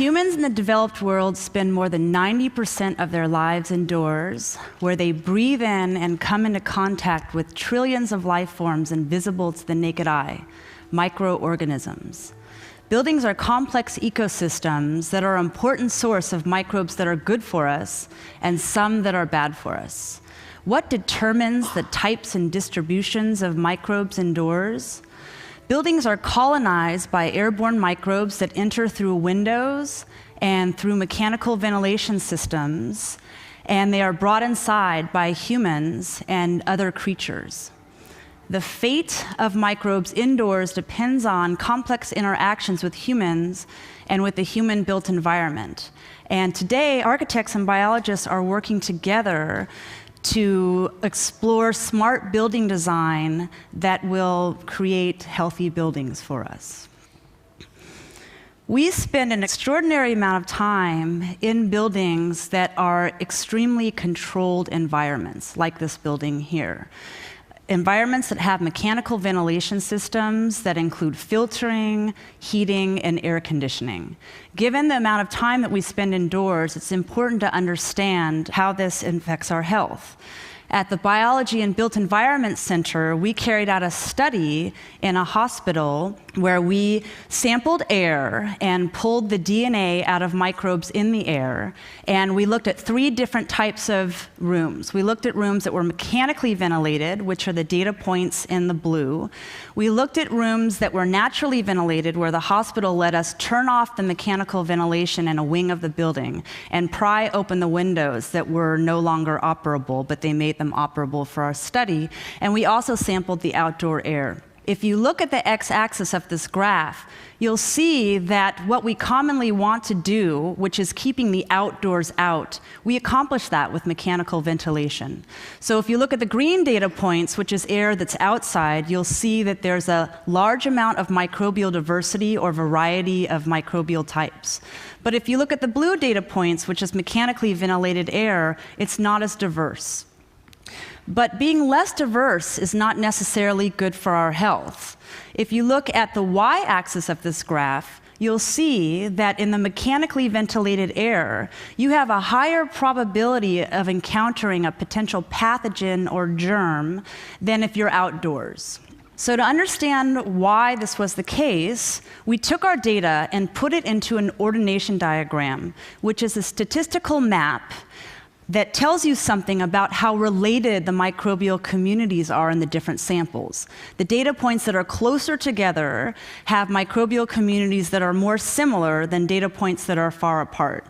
Humans in the developed world spend more than 90% of their lives indoors, where they breathe in and come into contact with trillions of life forms invisible to the naked eye, microorganisms. Buildings are complex ecosystems that are an important source of microbes that are good for us and some that are bad for us. What determines the types and distributions of microbes indoors? Buildings are colonized by airborne microbes that enter through windows and through mechanical ventilation systems, and they are brought inside by humans and other creatures. The fate of microbes indoors depends on complex interactions with humans and with the human-built environment. And today, architects and biologists are working together to explore smart building design that will create healthy buildings for us. We spend an extraordinary amount of time in buildings that are extremely controlled environments, like this building here. Environments that have mechanical ventilation systems that include filtering, heating, and air conditioning. Given the amount of time that we spend indoors, it's important to understand how this affects our health. At the Biology and Built Environment Center, we carried out a study in a hospital where we sampled air and pulled the DNA out of microbes in the air, and we looked at 3 different types of rooms. We looked at rooms that were mechanically ventilated, which are the data points in the blue. We looked at rooms that were naturally ventilated, where the hospital let us turn off the mechanical ventilation in a wing of the building and pry open the windows that were no longer operable, but they made them operable for our study. And we also sampled the outdoor air. If you look at the x-axis of this graph, you'll see that what we commonly want to do, which is keeping the outdoors out, we accomplish that with mechanical ventilation. So if you look at the green data points, which is air that's outside, you'll see that there's a large amount of microbial diversity or variety of microbial types. But if you look at the blue data points, which is mechanically ventilated air, it's not as diverse. But being less diverse is not necessarily good for our health. If you look at the y-axis of this graph, you'll see that in the mechanically ventilated air, you have a higher probability of encountering a potential pathogen or germ than if you're outdoors. So to understand why this was the case, we took our data and put it into an ordination diagram, which is a statistical map that tells you something about how related the microbial communities are in the different samples. The data points that are closer together have microbial communities that are more similar than data points that are far apart.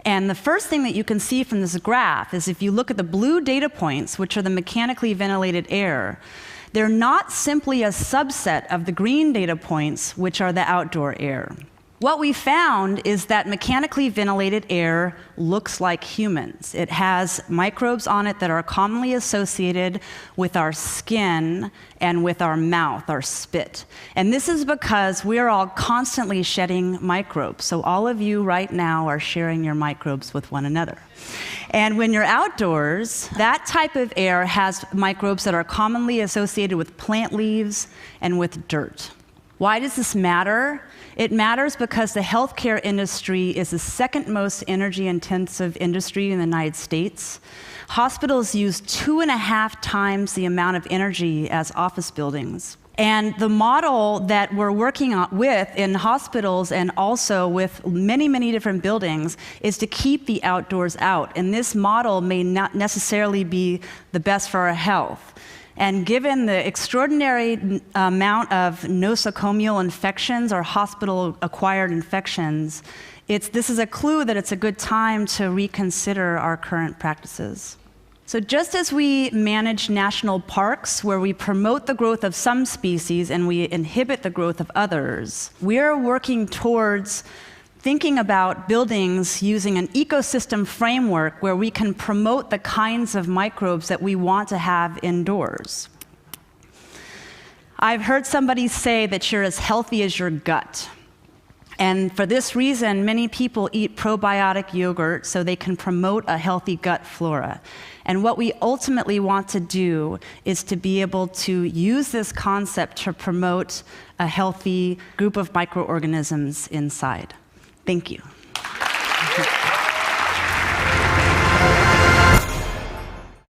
And the first thing that you can see from this graph is if you look at the blue data points, which are the mechanically ventilated air, they're not simply a subset of the green data points, which are the outdoor air. What we found is that mechanically ventilated air looks like humans. It has microbes on it that are commonly associated with our skin and with our mouth, our spit. And this is because we're all constantly shedding microbes. So all of you right now are sharing your microbes with one another. And when you're outdoors, that type of air has microbes that are commonly associated with plant leaves and with dirt. Why does this matter? It matters because the healthcare industry is the second most energy-intensive industry in the United States. Hospitals use 2.5 times the amount of energy as office buildings. And the model that we're working with in hospitals and also with many, many different buildings is to keep the outdoors out. And this model may not necessarily be the best for our health. And given the extraordinary amount of nosocomial infections or hospital-acquired infections, this is a clue that it's a good time to reconsider our current practices. So just as we manage national parks, where we promote the growth of some species and we inhibit the growth of others, we're working towards thinking about buildings using an ecosystem framework where we can promote the kinds of microbes that we want to have indoors. I've heard somebody say that you're as healthy as your gut. And for this reason, many people eat probiotic yogurt so they can promote a healthy gut flora. And what we ultimately want to do is to be able to use this concept to promote a healthy group of microorganisms inside. Thank you.